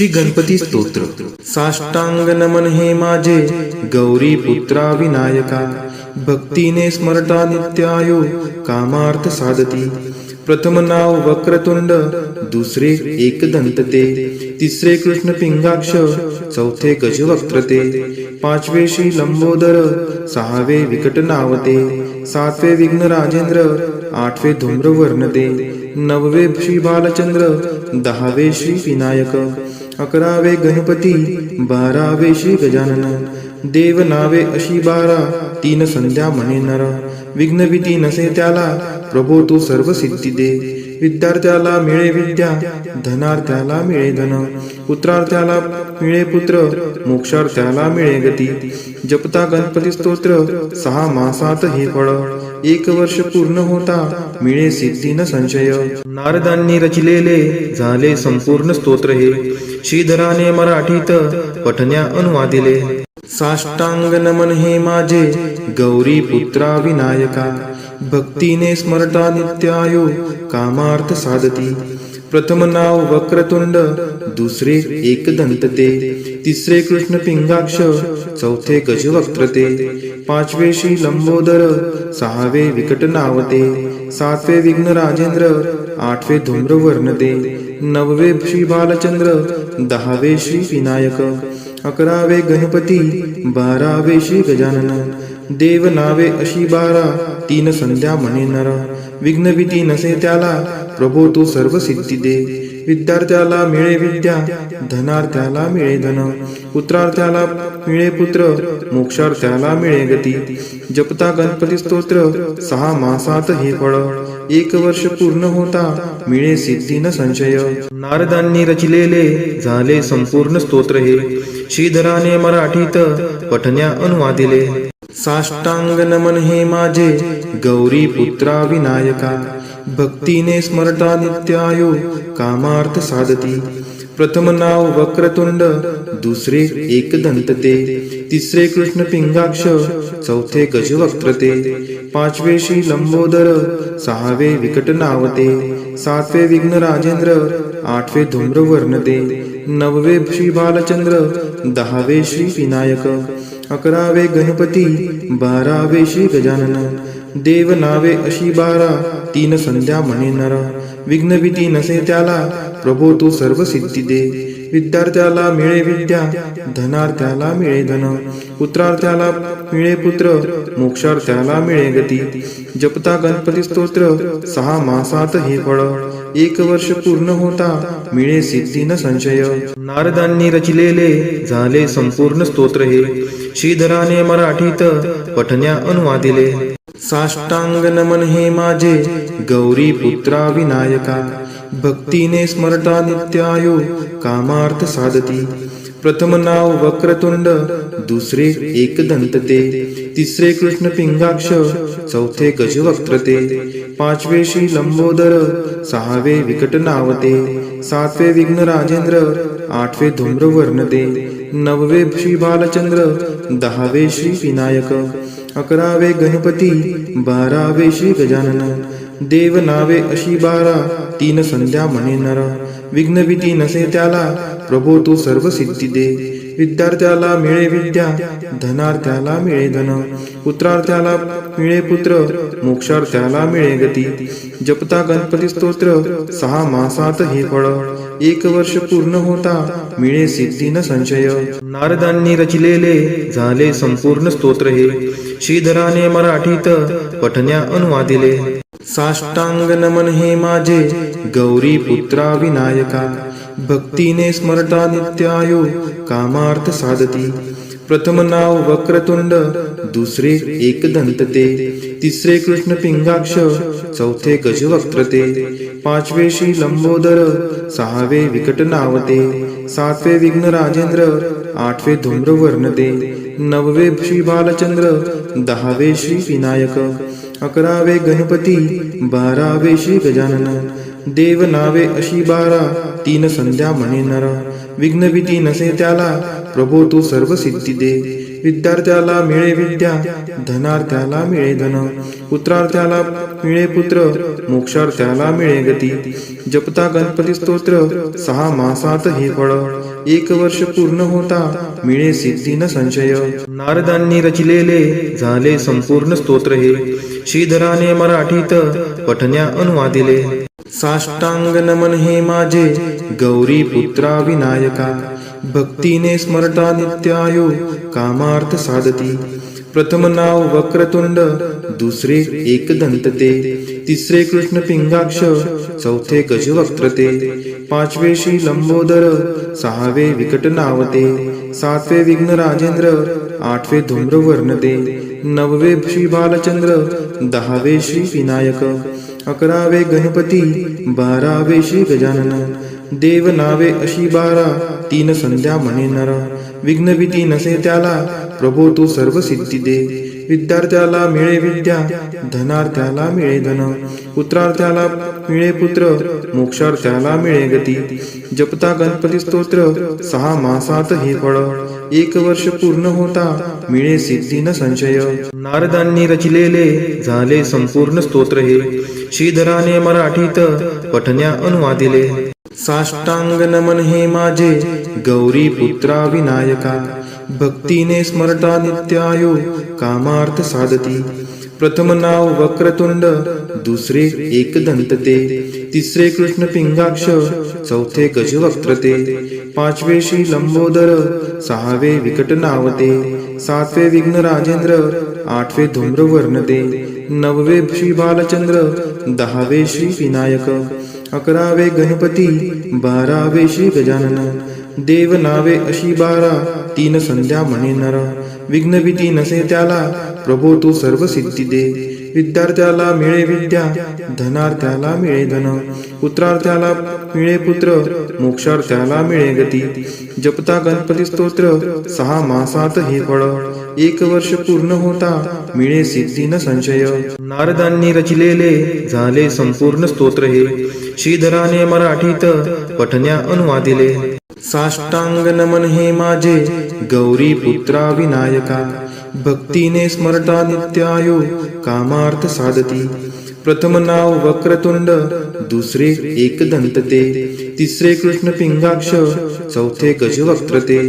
श्री गणपती स्तोत्र। साष्टांग नमन हे माझे गौरी पुत्रा विनायका, भक्तीने स्मरता नित्यायो कामार्थ साधती। प्रथम नाव वक्रतुंड, दुसरे एकदंत ते, तिसरे कृष्ण पिंगाक्ष, चौथे गजवक्त्रते, पाचवे श्री लंबोदर, सहावे विकट नावते, सातवे विघ्न राजेंद्र, आठवे धूम्रवर्णते, नववे श्री बालचंद्र, दहावे श्री विनायक, अकरावे गणपती, बारावे श्री गजानन। देव नावे अशी बारा, तीन संध्या म्हणे नर, विघ्न भीती नसे त्याला, प्रभो तू सर्व सिद्धी दे। विद्यार्थ्याला मिळे विद्या, धनार्थ्याला मिळे धन, पुत्रार्थ्याला मिळे पुत्र, मोक्षार्थ्याला मिळे गती। जपता गणपती स्तोत्र 6 मासात हे फळ, 1 वर्ष पूर्ण होता मिळे सिद्धी न संशय। नारदांनी रचिलेले झाले संपूर्ण स्तोत्र हे, श्रीधराने मराठीत पठण्या अनुवादिले। साष्टांग नमन हे माझे गौरी पुत्रा विनायका, भक्तीने स्मरता नित्यायो कामार्थ साधती। प्रथम नाव वक्रतुंड, दुसरे एकदंत ते, तिसरे कृष्ण पिंगाक्ष, चौथे गजवक्त्रते, पाचवे श्री लंबोदर, सहावे विकट नावते, सातवे विघ्न राजेंद्र, आठवे धूम्रवर्णते, नववे श्री बालचंद्र, दहावे श्री विनायक, अकरावे गणपती, बारावे श्री गजानन। देव नावे अशी बारा, तीन संध्या म्हणे नर, विघ्न भीती नसे त्याला, प्रभो तू सर्व सिद्धी दे। विद्यार्थ्याला मिळे विद्या, धनार्थ्याला मिळे धन, पुत्रार्थ्याला मिळे पुत्र, मोक्षार्थ्याला मिळे गती। जपता गणपती स्तोत्र 6 मासात हे फळ, 1 वर्ष पूर्ण होता मिळे सिद्धी न संशय। नारदांनी रचिलेले झाले संपूर्ण स्तोत्र हे, श्रीधराने मराठीत पठण्या अनुवादिले। साष्टांग नमन हे माझे गौरी पुत्रा विनायका, भक्तीने स्मरता नित्यायो कामार्थ साधती। प्रथम नाव वक्रतुंड, दुसरे एकदंत ते, तिसरे कृष्ण पिंगाक्ष, चौथे गजवक्त्रते, पाचवे श्री लंबोदर, सहावे विकट नावते, सातवे विघ्न राजेंद्र, आठवे धूम्रवर्णते, नववे श्री बालचंद्र, दहावे श्री विनायक, अकरावे गणपती, बारावे श्री गजानन। देव नावे अशी बारा, तीन संध्या म्हणे नर, विघ्न भीती नसे त्याला, प्रभो तू सर्व सिद्धी दे। विद्यार्थ्याला मिळे विद्या, धनार्थ्याला मिळे धन, पुत्रार्थ्याला मिळे पुत्र, मोक्षार्थ्याला मिळे गती। जपता गणपती स्तोत्र 6 मासात हे फळ, 1 वर्ष पूर्ण होता मिळे सिद्धी न संशय। नारदांनी रचिलेले झाले संपूर्ण स्तोत्र हे, श्रीधराने मराठीत पठण्या अनुवादिले। साष्टांग नमन हे माझे गौरी पुत्रा विनायका, भक्तीने स्मरता नित्यायो कामार्थ साधती। प्रथम नाव वक्रतुंड, दुसरे एकदंत ते, तिसरे कृष्ण पिंगाक्ष, चौथे गजवक्त्रते, पाचवे श्री लंबोदर, सहावे विकट नावते, सातवे विघ्न राजेंद्र, आठवे धूम्रवर्णते, नववे श्री बालचंद्र, दहावे श्री विनायक, अकरावे गणपती, बारावे श्री गजानन। देव नावे अशी बारा, तीन संध्या म्हणे नर, विघ्न भीती नसे त्याला, प्रभो तू सर्व सिद्धी दे। विद्यार्थ्याला मिळे विद्या, धनार्थ्याला मिळे धन, पुत्रार्थ्याला मिळे पुत्र, मोक्षार्थ्याला मिळे गती। जपता गणपती स्तोत्र 6 मासात हे फळ, 1 वर्ष पूर्ण होता मिळे सिद्धी न संशय। नारदांनी रचिलेले झाले संपूर्ण स्तोत्र हे, श्रीधराने मराठीत पठण्या अनुवादिले। साष्टांग नमन हे माझे गौरी पुत्रा विनायका, भक्तीने स्मरता नित्यायो कामार्थ साधती। प्रथम नाव वक्रतुंड, दुसरे एकदंत ते, तिसरे कृष्ण पिंगाक्ष, चौथे गजवक्त्रते, पाचवे श्री लंबोदर, सहावे विकट नावते, सातवे विघ्न राजेंद्र, आठवे धूम्रवर्णते, नववे श्री बालचंद्र, दहावे श्री विनायक, अकरावे गणपती, बारावे श्री गजानन। देव नावे अशी बारा, तीन संध्या म्हणे नर, विघ्न भीती नसे त्याला, प्रभो तू सर्व सिद्धी दे। विद्यार्थ्याला मिळे विद्या, धनार्थ्याला मिळे धन, पुत्रार्थ्याला मिळे पुत्र, मोक्षार्थ्याला मिळे गती. जपता गणपती स्तोत्र 6 मासात हे फळ, 1 वर्ष पूर्ण होता मिळे सिद्धी न संशय. नारदांनी रचिलेले झाले संपूर्ण स्तोत्र हे, श्रीधराने मराठीत पठण्या अनुवादिले. साष्टांग नमन हे माझे गौरी पुत्रा विनायका, भक्तीने स्मरता नित्यायो कामार्थ साधती. प्रथम नाव वक्रतुंड, दुसरे एकदंत ते, तिसरे कृष्ण पिंगाक्ष, चौथे गजवक्त्र ते, पाचवे श्री लंबोदर, सहावे विकट नावते, सातवे विघ्न राजेंद्र, आठवे धूम्रवर्ण ते, नववे श्री बालचंद्र, 10वे श्री विनायक, 11वे गणपती, 12वे श्री गजानन. देव नावे अशी 12, 3 संध्या म्हणे नर. विघ्न भीती नसे त्याला, प्रभो तू सर्व सिद्धी दे. विद्यार्थ्याला मिळे विद्या, धनार्थ्याला मिळे धन, पुत्रार्थ्याला मिळे पुत्र, मोक्षार्थ्याला मिळे गती. जपता गणपती स्तोत्र 6 मासात हे फळ, 1 वर्ष पूर्ण होता मिळे सिद्धी न संशय. नारदांनी रचिलेले झाले संपूर्ण स्तोत्र हे, श्रीधराने मराठीत पठण्या अनुवादिले. साष्टांग नमन हे माझे गौरी पुत्रा विनायका, भक्तीने स्मरता नित्यायो कामार्थ साधती. प्रथम नाव वक्रतुंड, दुसरे एकदंत ते, तिसरे कृष्ण पिंगाक्ष, चौथे गजवक्त्र ते, पाचवे श्री लंबोदर, सहावे विकट नावते, सातवे विघ्न राजेंद्र, आठवे धूम्रवर्ण ते, नववे श्री बालचंद्र, 10वे श्री विनायक, 11वे गणपती, 12वे श्री गजानन. देव नावे अशी 12, 3 संध्या म्हणे नर. विघ्न भीती नसे त्याला, प्रभो तू सर्व सिद्धी दे. विद्यार्थ्याला मिळे विद्या, धनार्थ्याला मिळे धन, पुत्रार्थ्याला मिळे पुत्र, मोक्षार्थ्याला मिळे गती. जपता गणपती स्तोत्र 6 मासात हे फळ, 1 वर्ष पूर्ण होता मिळे सिद्धी न संशय. नारदांनी रचिलेले झाले संपूर्ण स्तोत्र हे, श्रीधराने मराठीत पठण्या अनुवादिले. साष्टांग नमन हे माझे गौरी पुत्रा विनायका, भक्तीने स्मरता नित्यायो कामार्थ साधती. प्रथम नाव वक्रतुंड, दुसरे एकदंत ते, तिसरे कृष्ण पिंगाक्ष, चौथे गजवक्त्र ते,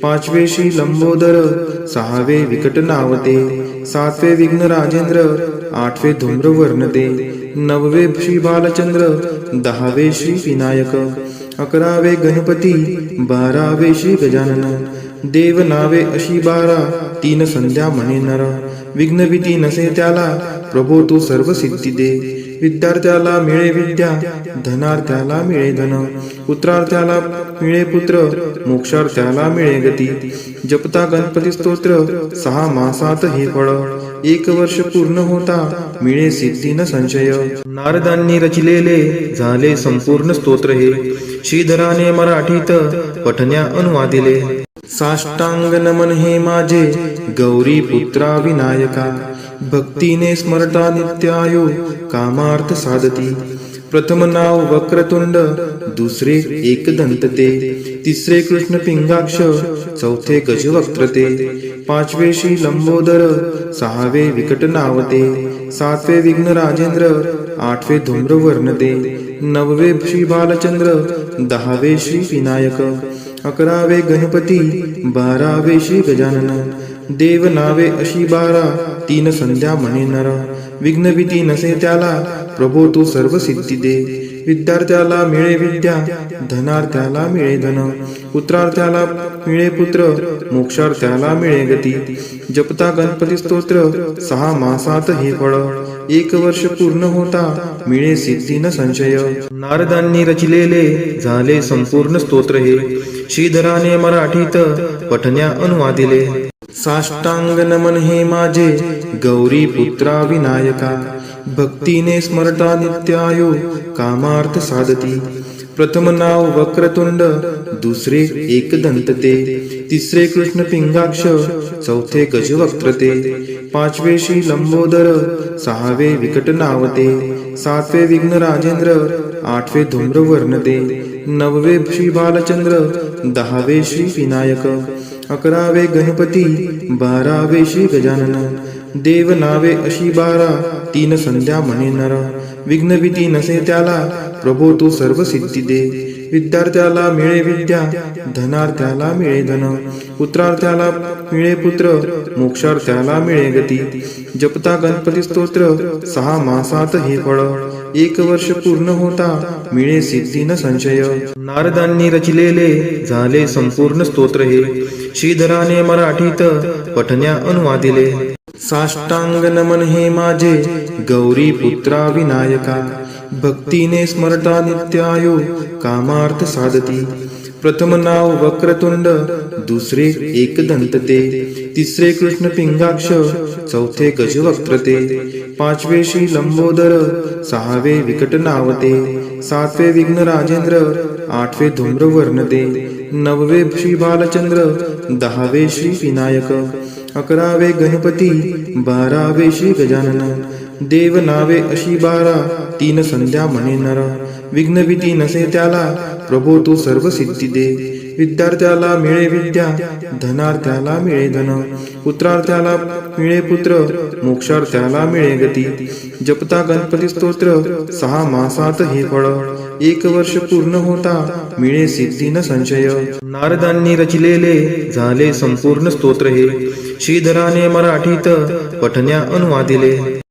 पाचवे श्री लंबोदर, सहावे विकट नावते, सातवे विघ्न राजेंद्र, आठवे धूम्रवर्ण ते, नववे श्री बालचंद्र, 10वे श्री विनायक, 11वे गणपती, 12वे श्री गजानन. देव नावे अशी 12, 3 संध्या म्हणे नर. विघ्न भीती नसे त्याला, प्रभो तू सर्व सिद्धी दे. विद्यार्थ्याला मिळे विद्या, धनार्थ्याला मिळे धन, पुत्रार्थ्याला मिळे पुत्र, मोक्षार्थ्याला मिळे गती. जपता गणपती स्तोत्र 6 मासात हे फळ, 1 वर्ष पूर्ण होता मिळे सिद्धी न संशय. नारदांनी रचिलेले झाले संपूर्ण स्तोत्र हे, श्रीधराने मराठीत पठण्या अनुवादिले. साष्टांग नमन हे माझे गौरी पुत्रा विनायका, भक्तीने स्मरता नित्यायो कामार्थ साधती. प्रथम नाव वक्रतुंड, दुसरे एकदंत ते, तिसरे कृष्ण पिंगाक्ष, चौथे गजवक्त्र ते, पाचवे श्री लंबोदर, सहावे विकट नावते, सातवे विघ्न राजेंद्र, आठवे धूम्रवर्ण ते, नववे श्री बालचंद्र, 10वे श्री विनायक, 11वे गणपती, 12वे श्री गजानन. देव नावे अशी 12, 3 संध्या म्हणे नर. विघ्न भीती नसे त्याला, प्रभो तू सर्व सिद्धी दे. विद्यार्थ्याला मिळे विद्या, धनार्थ्याला मिळे धन, पुत्रार्थ्याला मिळे पुत्र, मोक्षार्थ्याला मिळे गती. जपता गणपती स्तोत्र 6 मासात हे फळ, 1 वर्ष पूर्ण होता मिळे सिद्धी न संशय. नारदांनी रचिलेले झाले संपूर्ण स्तोत्र हे, श्रीधराने मराठीत पठण्या अनुवादिले. साष्टांग नमन हे माझे गौरी पुत्रा विनायका, भक्तीने स्मरता नित्यायो कामार्थ साधती. प्रथम नाव वक्रतुंड, दुसरे एकदंत ते, तिसरे कृष्ण पिंगाक्ष, चौथे गजवक्त्र ते, पाचवे श्री लंबोदर, सहावे विकट नावते, सातवे विघ्न राजेंद्र, आठवे धूम्रवर्ण ते, 9वे श्री बालचंद्र, 10वे श्री विनायक, 11वे गणपती, 12वे श्री गजानन. देव नावे अशी 12, 3 संध्या म्हणे नर. विघ्न भीती नसे त्याला, प्रभो तू सर्व सिद्धी दे. विद्यार्थ्याला मिळे विद्या, धनार्थ्याला मिळे धन. पुत्रार्थ्याला मिळे पुत्र, मोक्षार्थ्याला मिळे गती. जपता गणपती स्तोत्र, 6 मासात हे फळ. 1 वर्ष पूर्ण होता, मिळे सिद्धी न संशय. नारदांनी रचिलेले झाले संपूर्ण स्तोत्र हे. श्रीधराने मराठीत पठण्या अनुवादिले. साष्टांग नमन हे माझे गौरी पुत्रा विनायका. भक्तीने स्मरता नित्यायो कामार्थ साधती. प्रथम नाव वक्रतुंड, दुसरे एकदंत ते. तिसरे कृष्ण पिंगाक्ष, चौथे गजवक्त्र ते. 5वे श्री लंबोदर, 6वे विकट नावते. 7वे विघ्न राजेंद्र, 8वे धूम्रवर्ण ते. 9वे श्री बालचंद्र, 10वे श्री विनायक, 11वे गणपती, 12वे श्री गजानन. देव नावे अशी 12, 3 संध्या म्हणे नर. विघ्न भीती नसे त्याला, प्रभो तू सर्व सिद्धी दे. विद्यार्थ्याला मिळे विद्या, धनार्थ्याला मिळे धन. पुत्रार्थ्याला मिळे पुत्र, मोक्षार्थ्याला मिळे गती. जपता गणपती स्तोत्र, 6 मासात हे फळ. 1 वर्ष पूर्ण होता, मिळे सिद्धी न संशय. नारदांनी रचिलेले झाले संपूर्ण स्तोत्र हे. श्रीधराने मराठीत पठण्या अनुवादिले.